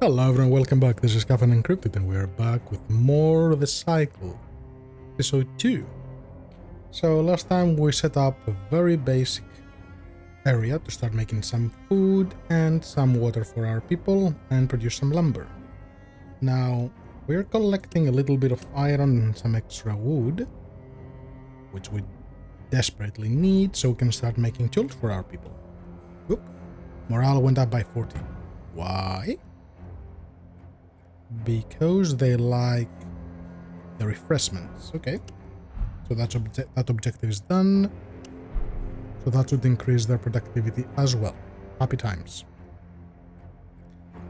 Hello everyone, welcome back. This is Caffeine Encrypted and we are back with more The Cycle, episode 2. So last time we set up a very basic area to start making some food and some water for our people and produce some lumber. Now we're collecting a little bit of iron and some extra wood, which we desperately need so we can start making tools for our people. Oop, morale went up by 40. Why? Because they like the refreshments. Okay, so that objective is done. So that should increase their productivity as well. Happy times.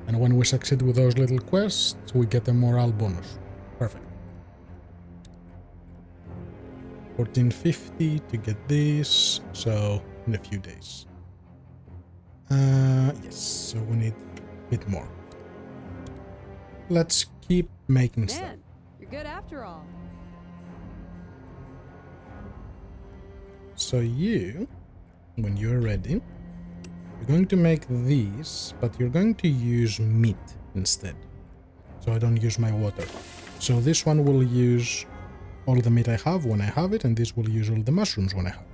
And when we succeed with those little quests, we get a morale bonus. Perfect. 1450 to get this, so in a few days. Yes, so we need a bit more. Let's keep making stuff. Man, you're good after all. So you, when you're ready, you're going to make these, but you're going to use meat instead. So I don't use my water. So this one will use all the meat I have when I have it, and this will use all the mushrooms when I have it.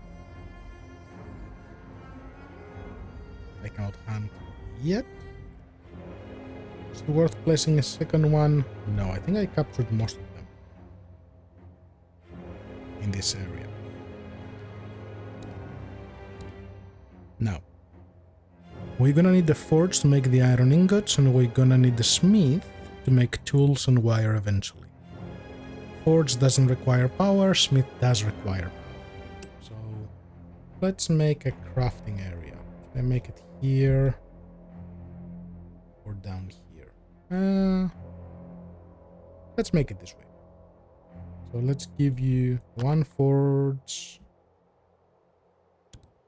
I cannot hunt yet. Is it worth placing a second one? No, I think I captured most of them in this area. Now, we're gonna need the forge to make the iron ingots, and we're gonna need the smith to make tools and wire eventually. Forge doesn't require power, smith does require power. So, let's make a crafting area. Should I make it here or down here? Let's make it this way. So let's give you one forge.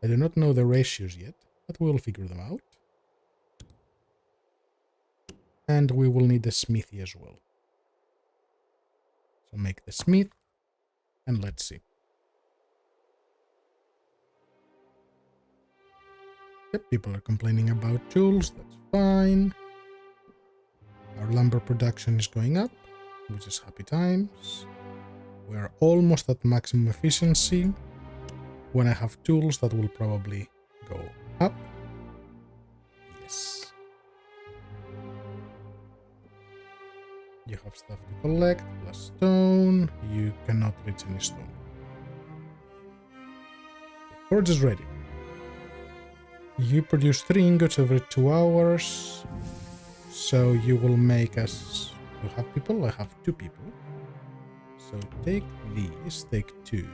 I do not know the ratios yet, but we'll figure them out. And we will need a smithy as well. So make the smith, and let's see. Yep, people are complaining about tools, that's fine. Our lumber production is going up, which is happy times. We are almost at maximum efficiency. When I have tools, that will probably go up. Yes. You have stuff to collect, plus stone. You cannot reach any stone. The forge is ready. You produce 3 ingots every 2 hours. So you will make us... You have people? I have 2 people. So take these, take 2.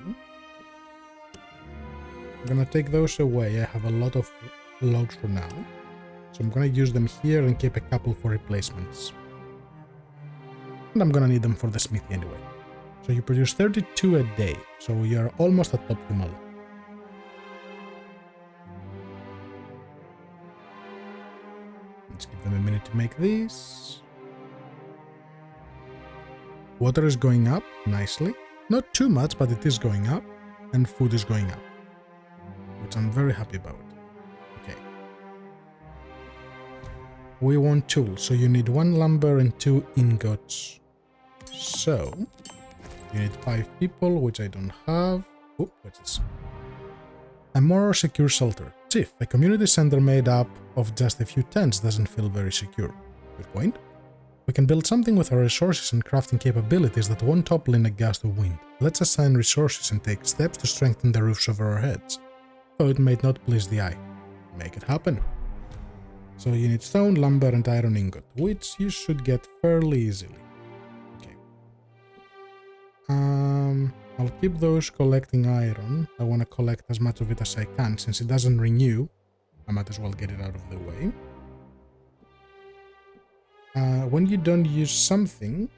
I'm gonna take those away. I have a lot of logs for now. So I'm gonna use them here and keep a couple for replacements. And I'm gonna need them for the smithy anyway. So you produce 32 a day. So you're almost at optimal. Let's give them a minute to make these. Water is going up nicely. Not too much, but it is going up. And food is going up, which I'm very happy about. Okay. We want tools, so you need 1 lumber and 2 ingots. So, you need 5 people, which I don't have. Oh, what's this? A more secure shelter. Chief, a community center made up of just a few tents doesn't feel very secure. Good point. We can build something with our resources and crafting capabilities that won't topple in a gust of wind. Let's assign resources and take steps to strengthen the roofs over our heads. Though it may not please the eye. Make it happen. So you need stone, lumber, and iron ingot, which you should get fairly easily. Okay. I'll keep those collecting iron. I want to collect as much of it as I can. Since it doesn't renew, I might as well get it out of the way. When you don't use something...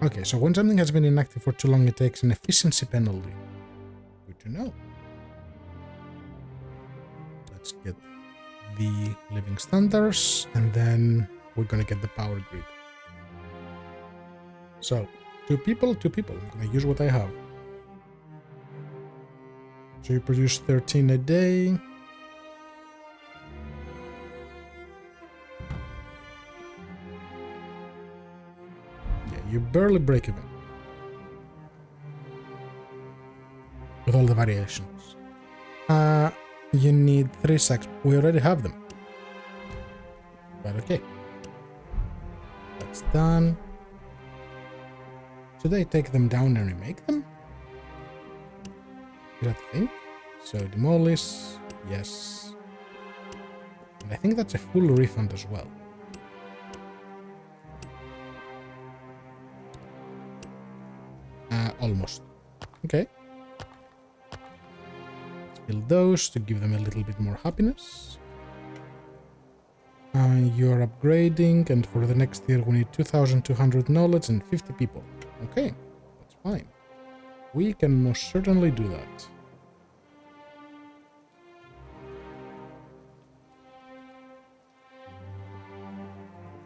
Okay, so when something has been inactive for too long, it takes an efficiency penalty. Good to know. Let's get the living standards, and then we're gonna get the power grid. So, 2 people, 2 people. I'm gonna use what I have. So you produce 13 a day. you barely break even. With all the variations. You need 3 sacks. We already have them. But okay. That's done. Should I take them down and remake them? Is that the thing? So demolish, yes. And I think that's a full refund as well. Almost. Okay. Let's build those to give them a little bit more happiness. You're upgrading, and for the next year we need 2,200 knowledge and 50 people. Okay, that's fine. We can most certainly do that.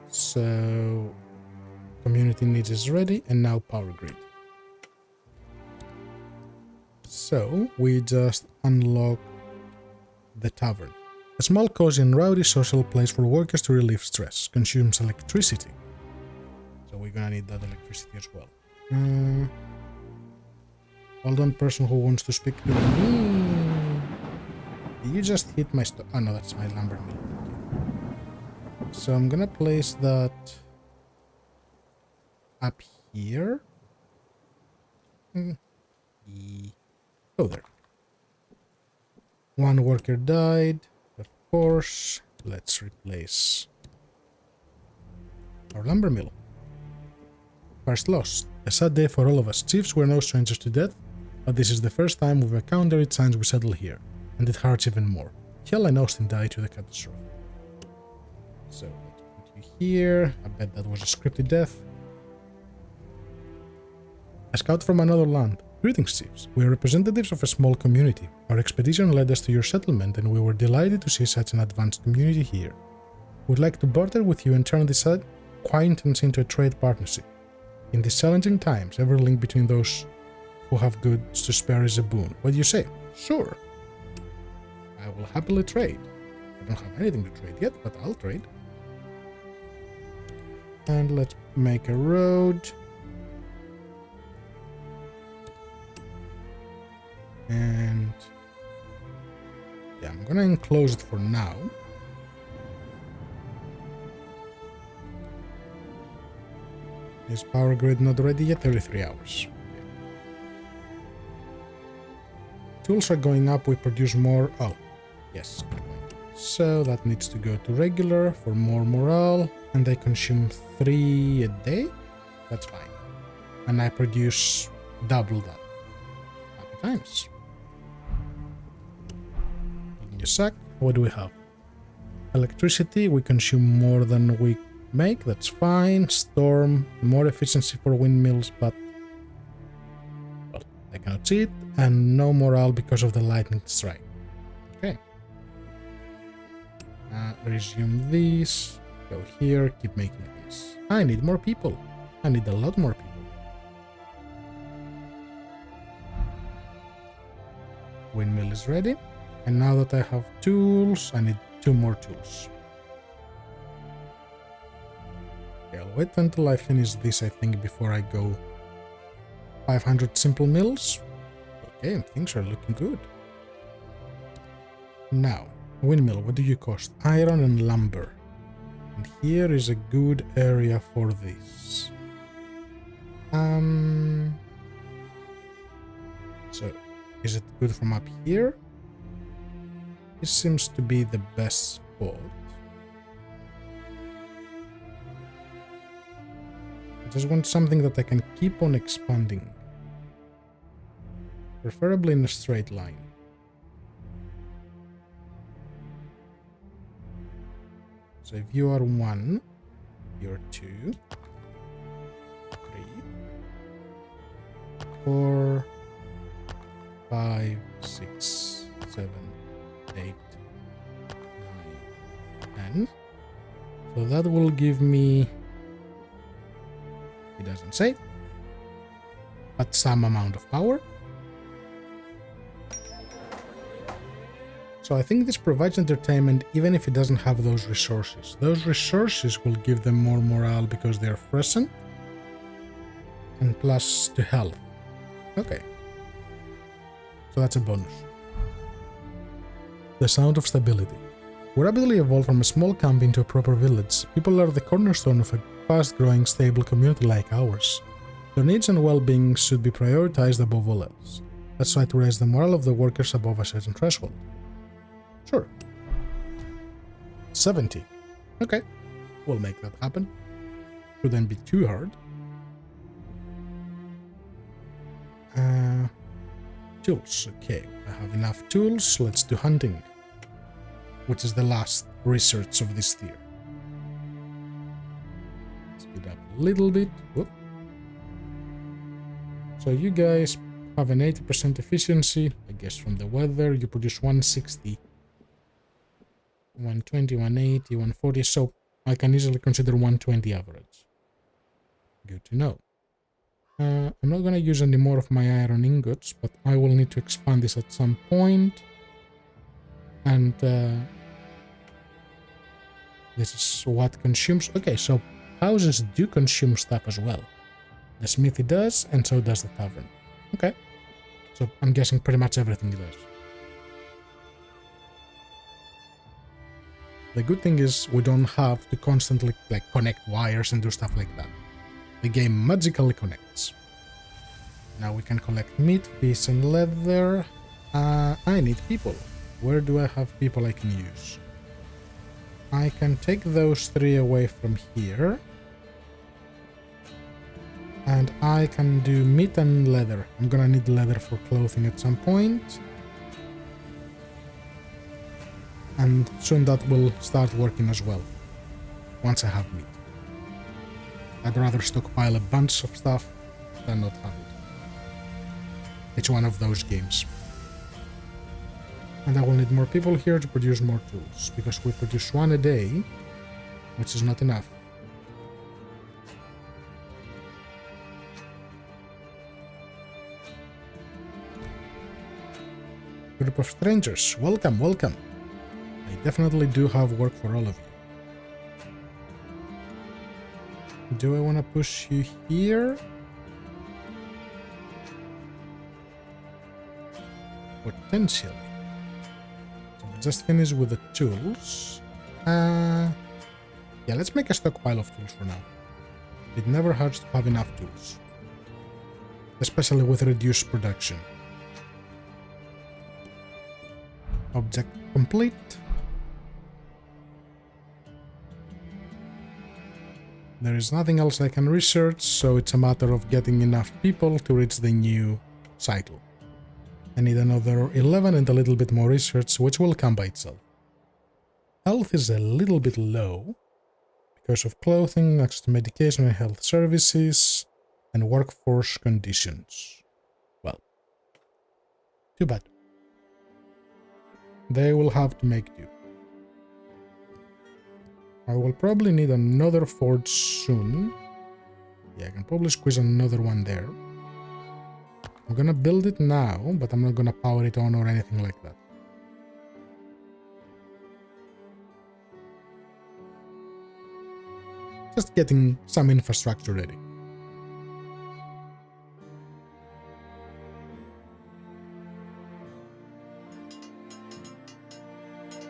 So, community needs is ready, and now power grid. So, we just unlock the tavern. A small, cozy and rowdy social place for workers to relieve stress. Consumes electricity. So we're gonna need that electricity as well. Hold on, person who wants to speak to me. You just hit my oh no, that's my lumber mill. Okay. So I'm gonna place that up here. Oh, there. One worker died. Of course. Let's replace our lumber mill. First loss. A sad day for all of us. Chiefs were no strangers to death, but this is the first time we've encountered signs we settle here, and it hurts even more. Hell and Austin died to the catastrophe. So, let's put you here. I bet that was a scripted death. A scout from another land. Greetings, chiefs. We are representatives of a small community. Our expedition led us to your settlement, and we were delighted to see such an advanced community here. We'd like to barter with you and turn this acquaintance into a trade partnership. In these challenging times, every link between those who have goods to spare is a boon. What do you say? Sure. I will happily trade. I don't have anything to trade yet, but I'll trade. And let's make a road. And yeah, I'm gonna enclose it for now. Is power grid not ready yet? 33 hours. Okay. Tools are going up, we produce more. Oh, yes, good point. So that needs to go to regular for more morale, and I consume 3 a day. That's fine. And I produce double that. Happy times. Sack. What do we have? Electricity, we consume more than we make, that's fine. Storm, more efficiency for windmills, but well, I cannot see it. And no morale because of the lightning strike. Okay. Resume these. Go here, keep making this. I need more people. I need a lot more people. Windmill is ready. And now that I have tools, I need 2 more tools. Okay, I'll wait until I finish this, I think, before I go 500 simple mills. Okay, things are looking good. Now, windmill, what do you cost? Iron and lumber. And here is a good area for this. So, is it good from up here? This seems to be the best spot. I just want something that I can keep on expanding. Preferably in a straight line. So if you are 1, you're 2, 3, 4, 5, 6, 7, 8, 9, 10. So that will give me, it doesn't say, but some amount of power. So I think this provides entertainment even if it doesn't have those resources. Those resources will give them more morale because they're freshened. and plus to health. Okay. So that's a bonus. The Sound of Stability. We rapidly evolved from a small camp into a proper village. People are the cornerstone of a fast-growing, stable community like ours. Their needs and well-being should be prioritized above all else. Let's try to raise the morale of the workers above a certain threshold. Sure. 70. Okay. We'll make that happen. Shouldn't be too hard. Tools. Okay, I have enough tools. Let's do hunting, which is the last research of this tier. Speed up a little bit. Whoop. So you guys have an 80% efficiency. I guess from the weather, you produce 160, 120, 180, 140. So I can easily consider 120 average. Good to know. I'm not going to use any more of my iron ingots, but I will need to expand this at some point. And this is what consumes. Okay, so houses do consume stuff as well. The smithy does, and so does the tavern. Okay, so I'm guessing pretty much everything does. The good thing is we don't have to constantly connect wires and do stuff like that. The game magically connects. Now we can collect meat, fish, and leather. I need people. Where do I have people I can use? I can take those 3 away from here. And I can do meat and leather. I'm gonna need leather for clothing at some point. And soon that will start working as well. Once I have meat. I'd rather stockpile a bunch of stuff than not have it. It's one of those games. And I will need more people here to produce more tools, because we produce 1 a day, which is not enough. Group of strangers, welcome, welcome. I definitely do have work for all of you. Do I want to push you here? Potentially. So we just finished with the tools. Yeah, let's make a stockpile of tools for now. It never hurts to have enough tools. Especially with reduced production. Object complete. There is nothing else I can research, so it's a matter of getting enough people to reach the new cycle. I need another 11 and a little bit more research, which will come by itself. Health is a little bit low because of clothing, access to medication and health services, and workforce conditions. Well, too bad. They will have to make do. I will probably need another forge soon. Yeah, I can probably squeeze another one there. I'm gonna build it now, but I'm not gonna power it on or anything like that. Just getting some infrastructure ready.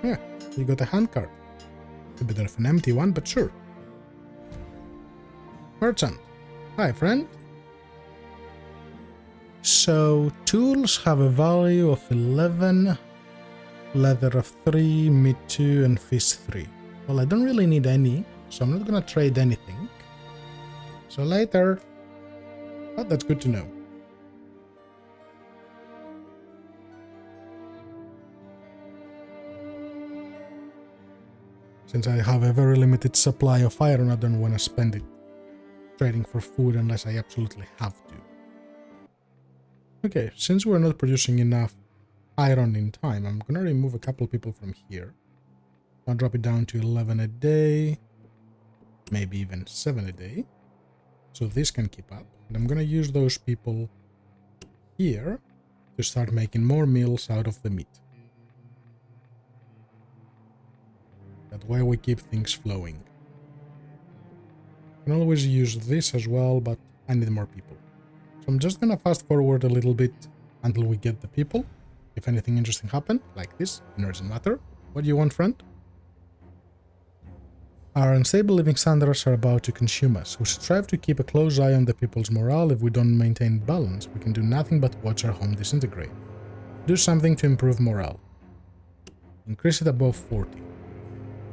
Yeah, you got a handcart. A bit of an empty one, but sure. Merchant. Hi, friend. So, tools have a value of 11, leather of 3, meat 2, and fish 3. Well, I don't really need any, so I'm not gonna trade anything. So later. But that's good to know. Since I have a very limited supply of iron, I don't want to spend it trading for food unless I absolutely have to. Okay, since we're not producing enough iron in time, I'm gonna remove a couple people from here. I'll drop it down to 11 a day, maybe even 7 a day, so this can keep up. And I'm gonna use those people here to start making more meals out of the meat. That way we keep things flowing. You can always use this as well, but I need more people. So I'm just gonna fast forward a little bit until we get the people. If anything interesting happen, like this, in urgent matter. What do you want, friend? Our unstable living standards are about to consume us. We should strive to keep a close eye on the people's morale. If we don't maintain balance, we can do nothing but watch our home disintegrate. Do something to improve morale. Increase it above 40.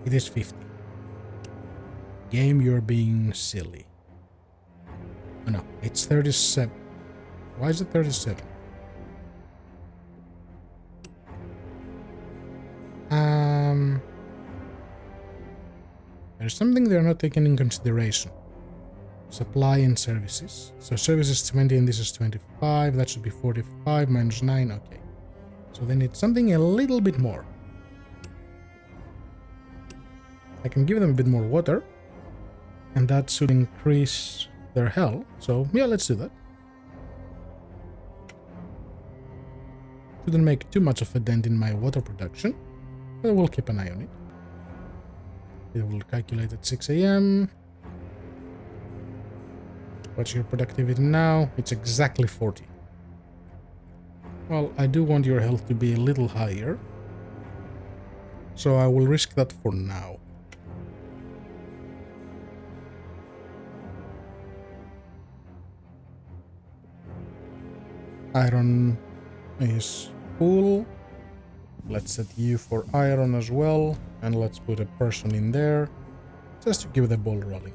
It is 50. Game, you're being silly. Oh no, it's 37. Why is it 37? There's something they're not taking in consideration. Supply and services. So services 20 and this is 25. That should be 45 minus 9. Okay. So they need something a little bit more. I can give them a bit more water. And that should increase their health. So yeah, let's do that. Shouldn't make too much of a dent in my water production. But we'll keep an eye on it. It will calculate at 6 AM. What's your productivity now? It's exactly 40. Well, I do want your health to be a little higher. So I will risk that for now. Iron is full. Let's set you for iron as well. And let's put a person in there. Just to give the ball rolling.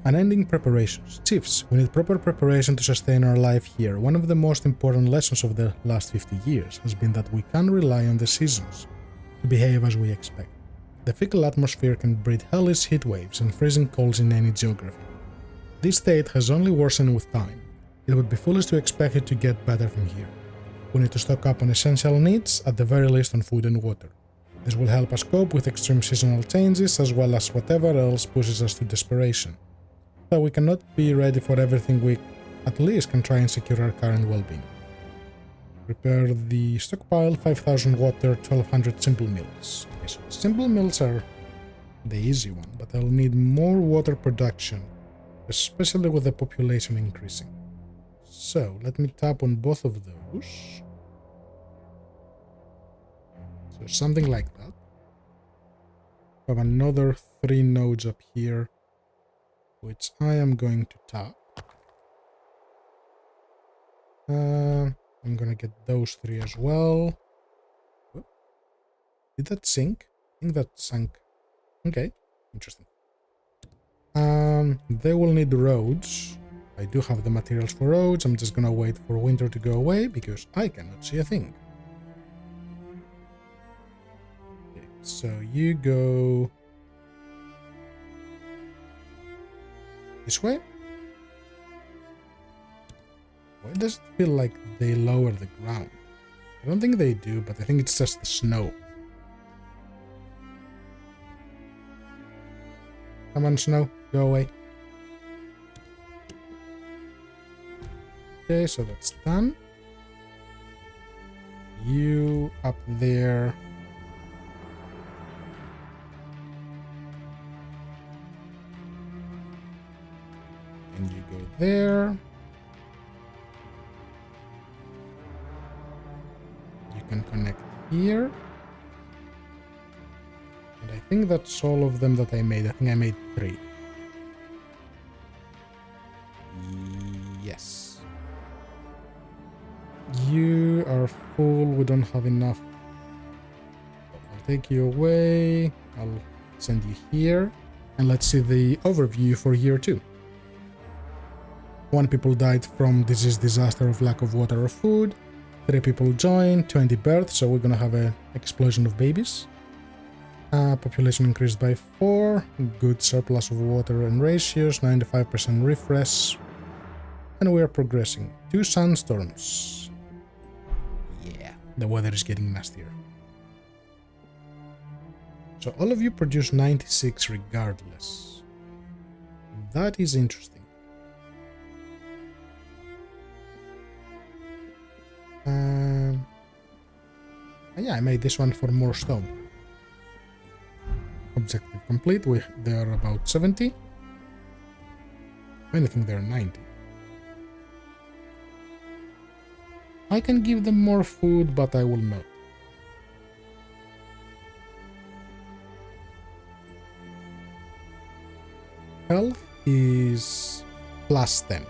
Unending preparations. Chiefs, we need proper preparation to sustain our life here. One of the most important lessons of the last 50 years has been that we can't rely on the seasons to behave as we expect. The fickle atmosphere can breed hellish heat waves and freezing colds in any geography. This state has only worsened with time. It would be foolish to expect it to get better from here. We need to stock up on essential needs, at the very least on food and water. This will help us cope with extreme seasonal changes as well as whatever else pushes us to desperation. But we cannot be ready for everything, we at least can try and secure our current well-being. Prepare the stockpile, 5,000 water, 1,200 simple meals. Okay, so simple meals are the easy one, but I'll need more water production, especially with the population increasing. So let me tap on both of those. So something like that. I have another 3 nodes up here, which I am going to tap. I'm gonna get those 3 as well. Whoop. Did that sink? I think that sank. Okay, interesting. They will need roads. I do have the materials for roads. I'm just gonna wait for winter to go away because I cannot see a thing. Okay, so you go this way. Why does it feel like they lower the ground? I don't think they do, but I think it's just the snow. Come on, snow, go away. Okay, so that's done. You up there. And you go there. You can connect here. And I think that's all of them that I made. I think I made 3. Yes. You are full, we don't have enough. I'll take you away, I'll send you here, and let's see the overview for year 2. 1 people died from disease, disaster of lack of water or food. 3 people joined, 20 births, so we're gonna have an explosion of babies. Population increased by 4, good surplus of water and ratios, 95% refresh, and we are progressing. 2 sandstorms. The weather is getting nastier. So all of you produce 96 regardless. That is interesting. Yeah, I made this one for more stone. Objective complete. They are about 70. Anything they're 90. I can give them more food, but I will not. Health is +10.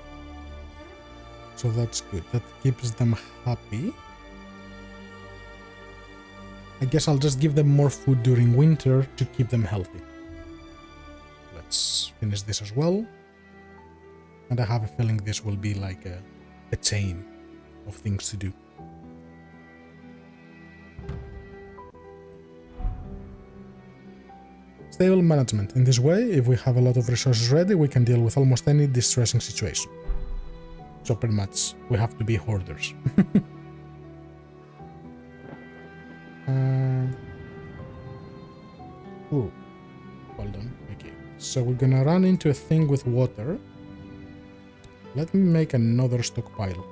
So that's good. That keeps them happy. I guess I'll just give them more food during winter to keep them healthy. Let's finish this as well. And I have a feeling this will be like a chain of things to do. Stable management. In this way, if we have a lot of resources ready, we can deal with almost any distressing situation. So pretty much, we have to be hoarders. Ooh, hold on. Okay, so we're gonna run into a thing with water. Let me make another stockpile.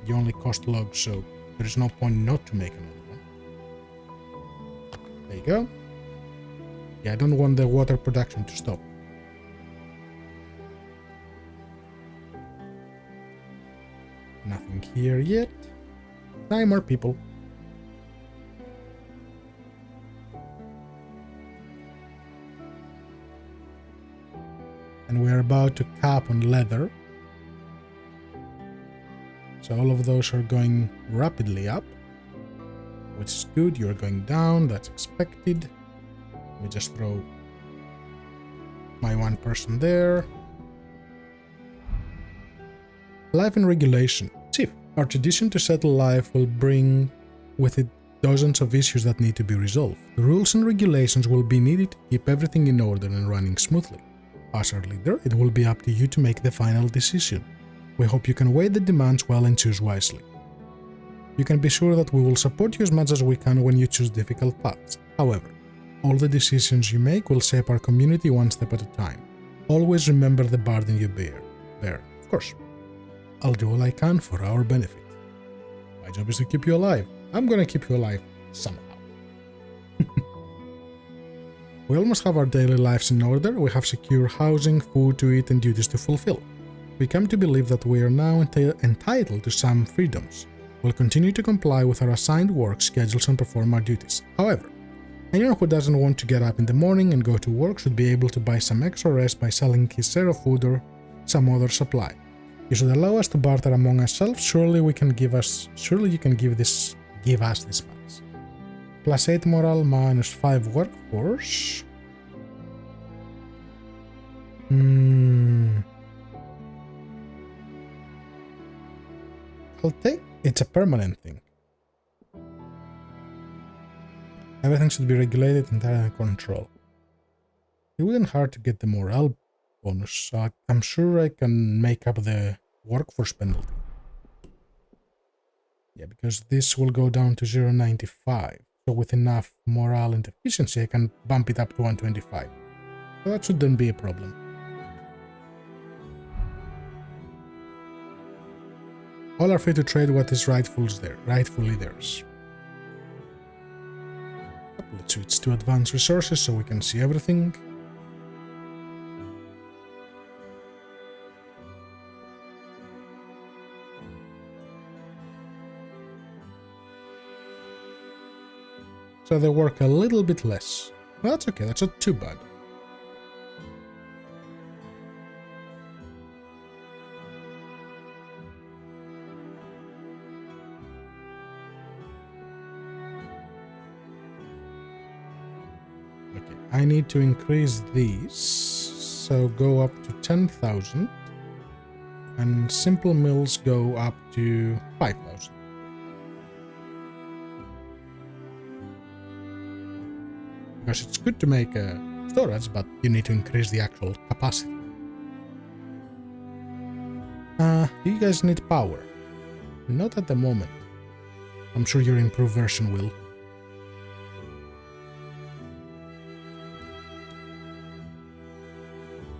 You only cost logs, so there is no point not to make another one. There you go. Yeah, I don't want the water production to stop. Nothing here yet. 9 more people. And we're about to cap on leather. So all of those are going rapidly up, which is good. You're going down, that's expected. Let me just throw my one person there. Life and regulation. Chief, our tradition to settle life will bring with it dozens of issues that need to be resolved. The rules and regulations will be needed to keep everything in order and running smoothly. As our leader, it will be up to you to make the final decision. We hope you can weigh the demands well and choose wisely. You can be sure that we will support you as much as we can when you choose difficult paths. However, all the decisions you make will shape our community one step at a time. Always remember the burden you bear. Of course. I'll do all I can for our benefit. My job is to keep you alive. I'm gonna keep you alive somehow. We almost have our daily lives in order. We have secure housing, food to eat, and duties to fulfill. We come to believe that we are now entitled to some freedoms. We'll continue to comply with our assigned work schedules and perform our duties. However, anyone who doesn't want to get up in the morning and go to work should be able to buy some extra rest by selling his share of food or some other supply. You should allow us to barter among ourselves. Surely you can give us this much. +8 morale, -5 workforce. I'll take it's a permanent thing. Everything should be regulated and under control. It wouldn't hurt to get the morale bonus, so I'm sure I can make up the workforce penalty. Yeah, because this will go down to 0.95. So with enough morale and efficiency, I can bump it up to 125. So that shouldn't be a problem. All are free to trade what is rightfully theirs. Let's switch to advanced resources so we can see everything. So they work a little bit less. Well, that's okay, that's not too bad. Okay, I need to increase these, so go up to 10,000, and simple mills go up to 5,000. Because it's good to make a storage, but you need to increase the actual capacity. Do you guys need power? Not at the moment. I'm sure your improved version will.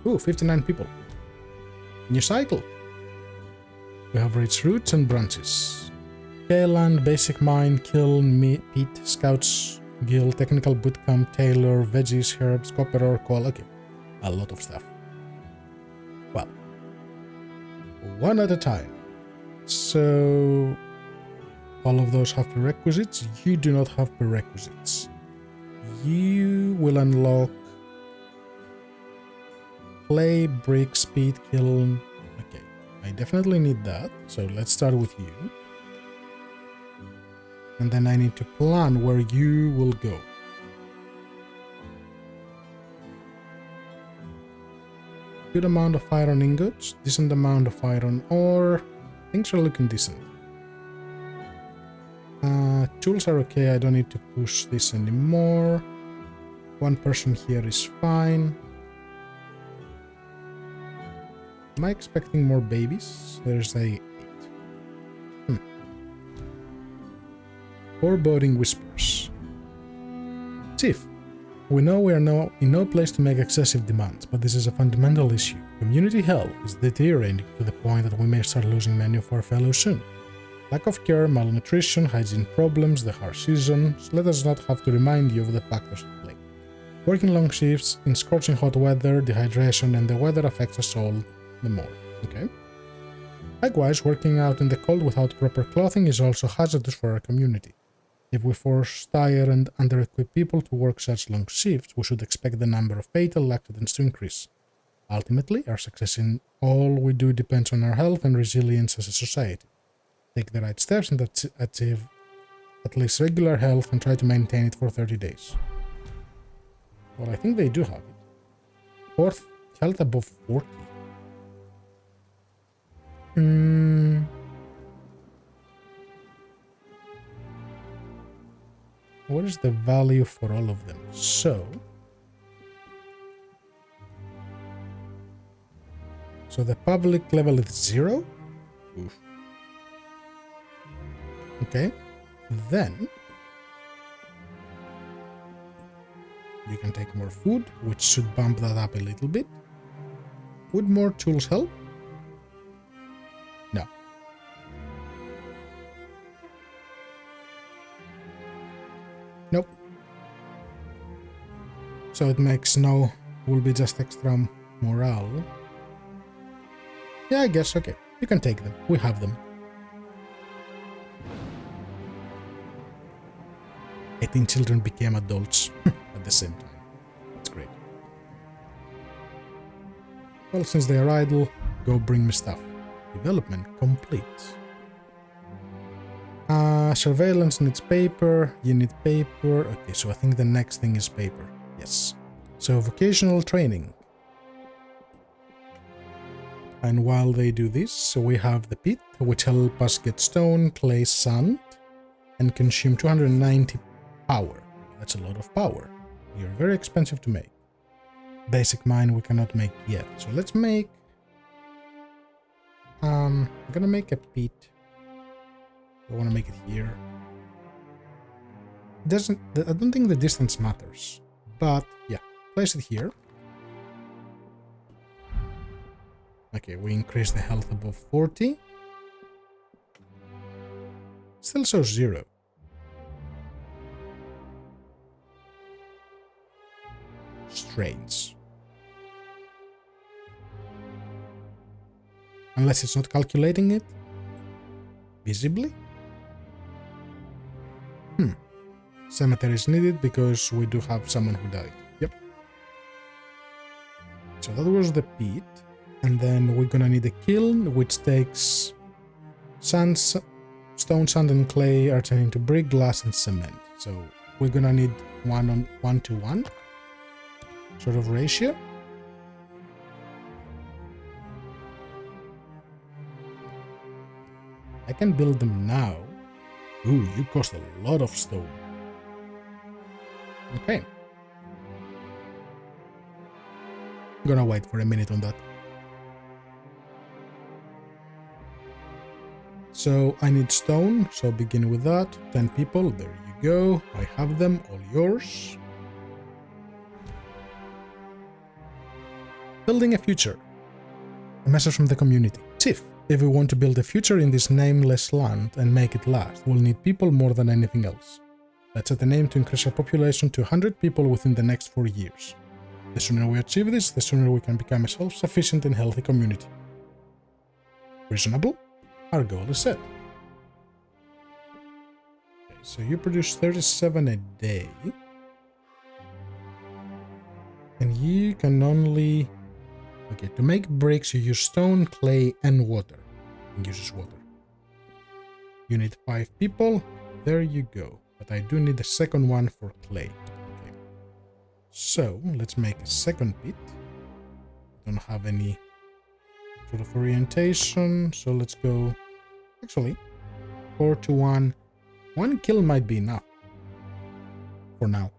Ooh, 59 people. New cycle. We have rich roots and branches. Land, basic mine, kiln, peat, scouts, guild, technical bootcamp, tailor, veggies, herbs, copper ore, coal. Okay. A lot of stuff. Well, one at a time. So all of those have prerequisites. You do not have prerequisites. You will unlock clay, brick, speed, kiln. Okay, I definitely need that. So let's start with you. And then I need to plan where you will go. Good amount of iron ingots, decent amount of iron ore. Things are looking decent. Tools are okay, I don't need to push this anymore. One person here is fine. Am I expecting more babies? There's a 8. Foreboding whispers. Chief, we know we are now in no place to make excessive demands, but this is a fundamental issue. Community health is deteriorating to the point that we may start losing many of our fellows soon. Lack of care, malnutrition, hygiene problems, the harsh seasons, let us not have to remind you of the factors at play. Working long shifts, in scorching hot weather, dehydration, and the weather affects us all the more. Okay. Likewise, working out in the cold without proper clothing is also hazardous for our community. If we force tired and under-equipped people to work such long shifts, we should expect the number of fatal accidents to increase. Ultimately, our success in all we do depends on our health and resilience as a society. Take the right steps and achieve at least regular health and try to maintain it for 30 days. Well, I think they do have it. Fourth, health above 40. What is the value for all of them? So the public level is 0. Oof. Okay, then you can take more food, which should bump that up a little bit. Would more tools help? No. Nope. So it makes no, will be just extra morale. Yeah, I guess, okay. You can take them. We have them. 18 children became adults at the same time. That's great. Well, since they are idle, go bring me stuff. Development complete. Surveillance needs paper. You need paper. Okay, so I think the next thing is paper. Yes. So vocational training. And while they do this, so we have the pit, which help us get stone, clay, sand, and consume 290 power. That's a lot of power. You're very expensive to make. Basic mine we cannot make yet. So let's make... I'm gonna make a pit. I want to make it here. I don't think the distance matters. But yeah, place it here. Okay, we increase the health above 40. Still shows 0. Strange. Unless it's not calculating it visibly. Cemetery is needed because we do have someone who died. Yep. So that was the pit. And then we're gonna need a kiln, which takes sand, stone, sand, and clay are turning to brick, glass, and cement. So we're gonna need 1:1 sort of ratio. I can build them now. Ooh, you cost a lot of stone. Okay. I'm gonna wait for a minute on that. So I need stone, so begin with that. 10 people, there you go. I have them, all yours. Building a future. A message from the community. Chief, if we want to build a future in this nameless land and make it last, we'll need people more than anything else. Let's set an aim to increase our population to 100 people within the next 4 years. The sooner we achieve this, the sooner we can become a self-sufficient and healthy community. Reasonable? Our goal is set. Okay, so you produce 37 a day. And you can only... Okay, to make bricks you use stone, clay, and water. And uses water. You need 5 people. There you go. But I do need a second one for clay. Okay. So, let's make a second pit. Don't have any sort of orientation, so let's go... Actually, 4 to 1. 1 kill might be enough. For now.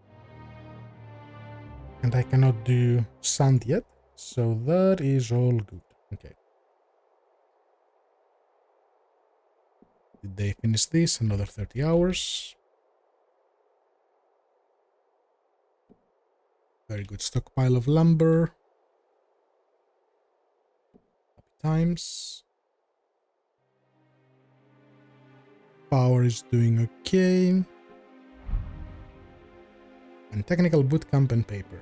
And I cannot do sand yet, so that is all good. Okay. Did they finish this? Another 30 hours. Very good stockpile of lumber. Happy times. Power is doing okay. And technical bootcamp and paper.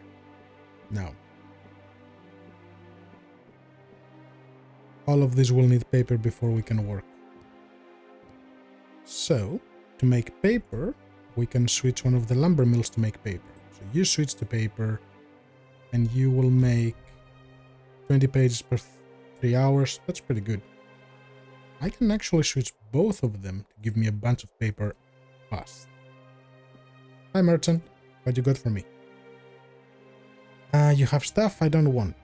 Now. All of this will need paper before we can work. So, to make paper, we can switch one of the lumber mills to make paper. So you switch to paper, and you will make 20 pages per 3 hours. That's pretty good. I can actually switch both of them to give me a bunch of paper fast. Hi merchant, what you got for me? You have stuff I don't want.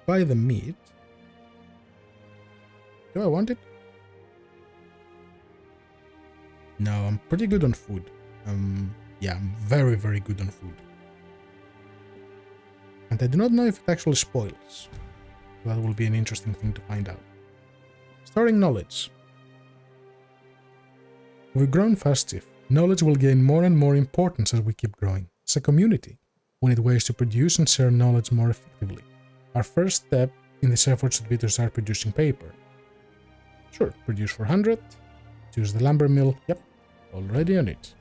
Buy the meat. Do I want it? No, I'm pretty good on food. Yeah, I'm very, very good on food. And I do not know if it actually spoils. That will be an interesting thing to find out. Storing knowledge. We've grown fast, Chief. Knowledge will gain more and more importance as we keep growing. As a community, we need ways to produce and share knowledge more effectively. Our first step in this effort should be to start producing paper. Sure, produce 400. Choose the lumber mill. Yep, already on it.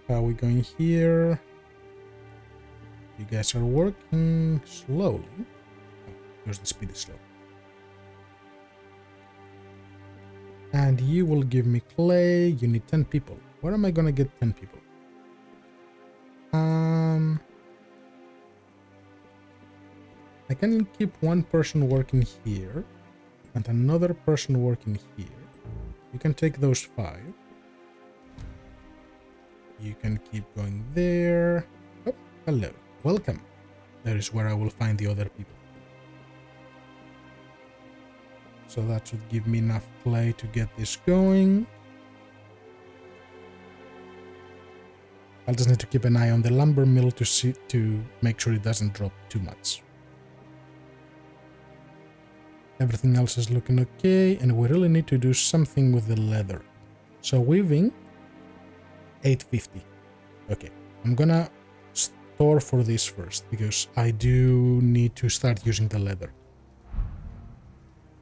How are we going here? You guys are working slowly. Oh, here's the speed is slow. And you will give me clay. You need 10 people. Where am I gonna get 10 people? I can keep one person working here and another person working here. You can take those 5. You can keep going there. Oh, hello. Welcome. There is where I will find the other people. So that should give me enough clay to get this going. I'll just need to keep an eye on the lumber mill to make sure it doesn't drop too much. Everything else is looking okay, and we really need to do something with the leather. So weaving, 850. Okay, I'm gonna store for this first, because I do need to start using the leather.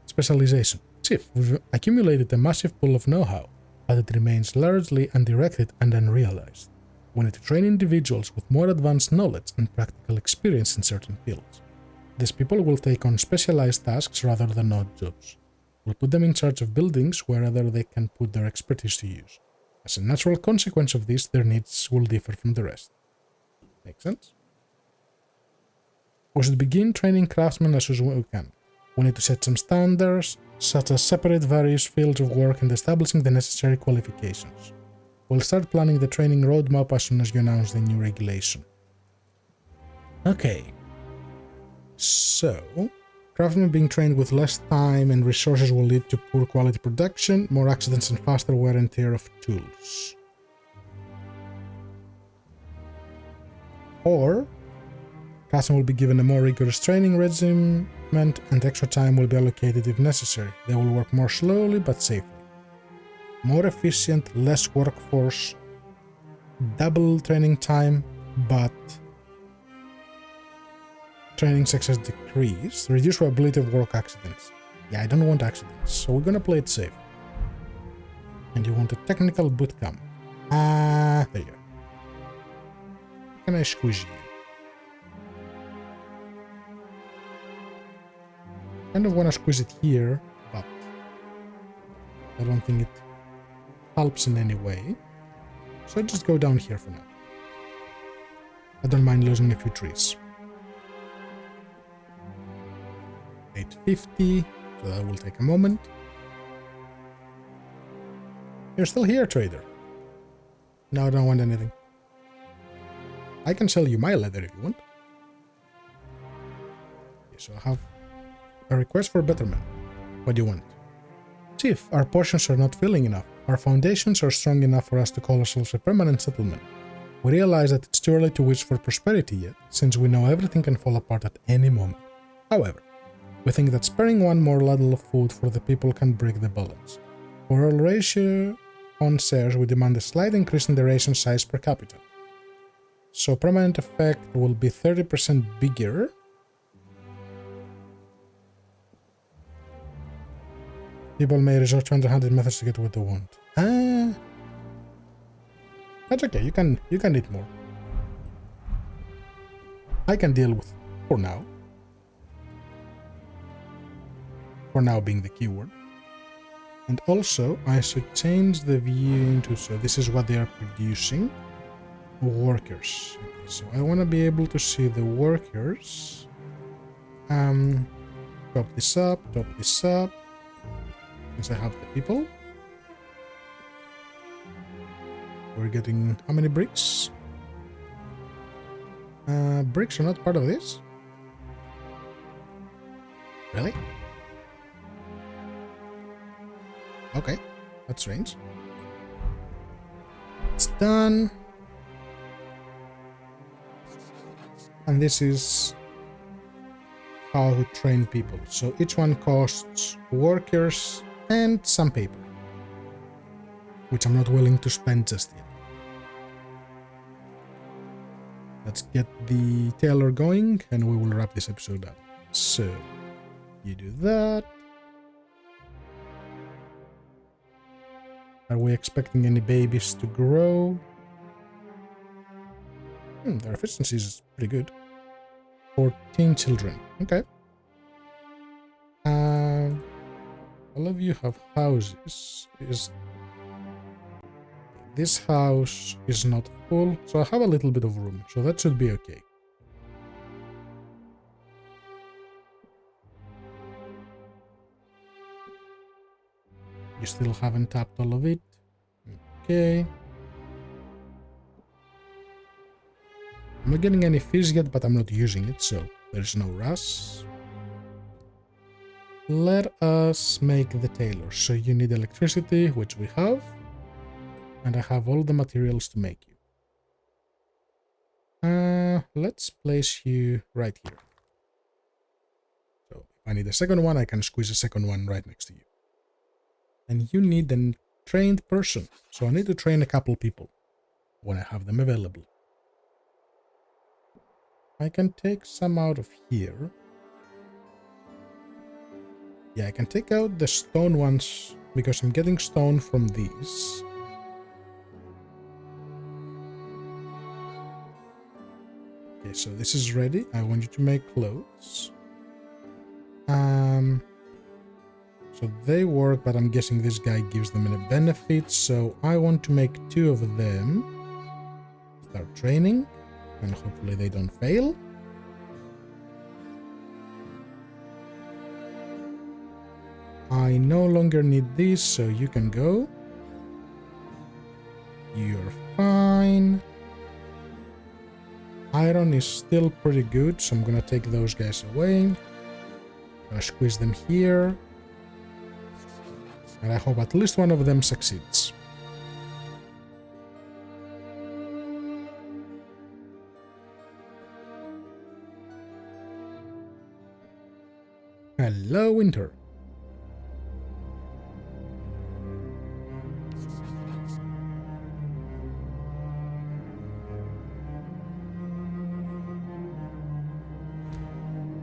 Specialization. Chief, we've accumulated a massive pool of know-how, but it remains largely undirected and unrealized. We need to train individuals with more advanced knowledge and practical experience in certain fields. These people will take on specialized tasks rather than odd jobs. We'll put them in charge of buildings wherever they can put their expertise to use. As a natural consequence of this, their needs will differ from the rest. Make sense? We should begin training craftsmen as soon as we can. We need to set some standards, such as separate various fields of work and establishing the necessary qualifications. We'll start planning the training roadmap as soon as you announce the new regulation. Okay. So, craftsmen being trained with less time and resources will lead to poor quality production, more accidents and faster wear and tear of tools. Or, craftsmen will be given a more rigorous training regimen and extra time will be allocated if necessary. They will work more slowly but safely. More efficient, less workforce, double training time, but training success decrease, reduce probability of work accidents. Yeah, I don't want accidents, so we're gonna play it safe. And you want a technical bootcamp. There you go. can I squeeze you? Kind of want to squeeze it here, but I don't think it helps in any way. So just go down here for now. I don't mind losing a few trees. 850, so that will take a moment. You're still here, trader. No, I don't want anything. I can sell you my leather if you want. Okay, so I have a request for betterment. What do you want? Chief, our portions are not filling enough. Our foundations are strong enough for us to call ourselves a permanent settlement. We realize that it's too early to wish for prosperity yet, since we know everything can fall apart at any moment. However, we think that sparing one more ladle of food for the people can break the balance. For our ratio on shares, we demand a slight increase in the ration size per capita. So permanent effect will be 30% bigger. People may resort to underhanded methods to get what they want. That's okay, you can eat more. I can deal with for now. For now being the keyword. And also I should change the view into, so this is what they are producing. Workers. Okay, so I want to be able to see the workers. Top this up, since I have the people. We're getting how many bricks? Bricks are not part of this? Really? Okay, that's strange. It's done. And this is how to train people. So each one costs workers and some paper, which I'm not willing to spend just yet. Let's get the tailor going and we will wrap this episode up. So you do that. Are we expecting any babies to grow? Their efficiency is pretty good. 14 children. Okay. All of you have houses. This house is not full, so I have a little bit of room, so that should be okay. You still haven't tapped all of it. Okay. I'm not getting any fish yet, but I'm not using it, so there's no rush. Let us make the tailor. So you need electricity, which we have. And I have all the materials to make you. Let's place you right here. So if I need a second one, I can squeeze a second one right next to you. And you need a trained person. So I need to train a couple people when I have them available. I can take some out of here. Yeah, I can take out the stone ones because I'm getting stone from these. Okay, so this is ready. I want you to make clothes. So they work, but I'm guessing this guy gives them a benefit. So I want to make 2 of them. Start training. And hopefully they don't fail. I no longer need this, so you can go. You're fine. Iron is still pretty good, so I'm gonna take those guys away. Gonna squeeze them here. And I hope at least one of them succeeds. Hello, Winter.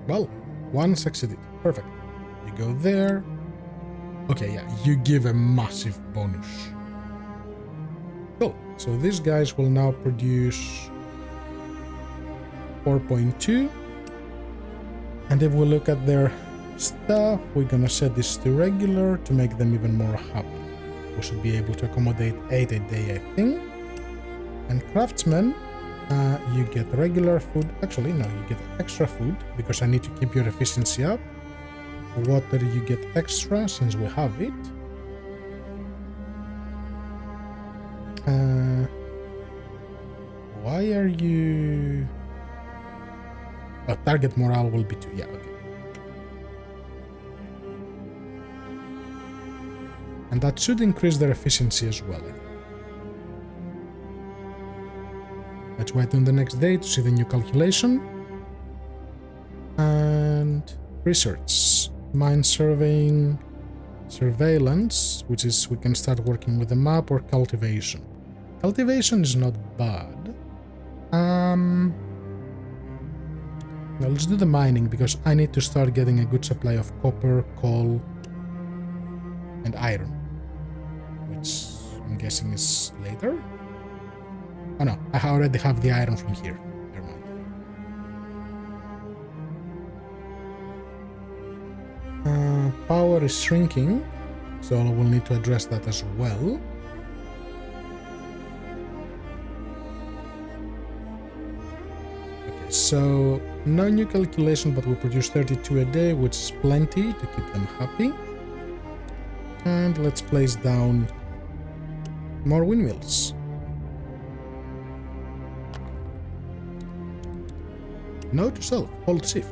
Well, one succeeded. Perfect. You go there. Okay, yeah, you give a massive bonus. Cool. So these guys will now produce 4.2. And if we look at their stuff, we're gonna set this to regular to make them even more happy. We should be able to accommodate 8 a day, I think. And craftsmen, you get regular food. Actually, no, you get extra food because I need to keep your efficiency up. Water, you get extra since we have it. Why are you... Oh, target morale will be 2. Yeah, okay. And that should increase their efficiency as well. Let's wait on the next day to see the new calculation. And research, mine surveying, surveillance, which is we can start working with the map, or cultivation. Cultivation is not bad. Now let's do the mining because I need to start getting a good supply of copper, coal, and iron, which I'm guessing is later. Oh no, I already have the iron from here. Never mind. Power is shrinking, so we'll need to address that as well. Okay, so no new calculation, but we produce 32 a day, which is plenty to keep them happy. And let's place down more windmills. No to self, hold shift.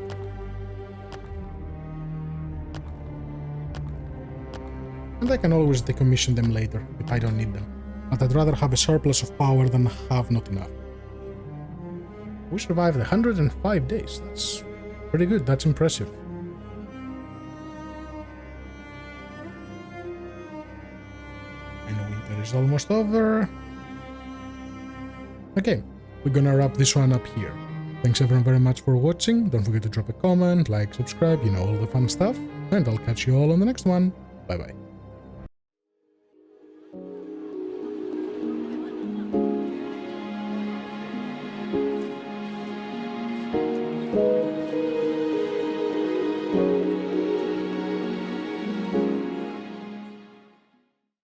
And I can always decommission them later if I don't need them. But I'd rather have a surplus of power than have not enough. We survived 105 days. That's pretty good, that's impressive. And winter is almost over. Okay, we're gonna wrap this one up here. Thanks everyone very much for watching. Don't forget to drop a comment, like, subscribe, you know, all the fun stuff. And I'll catch you all on the next one. Bye bye.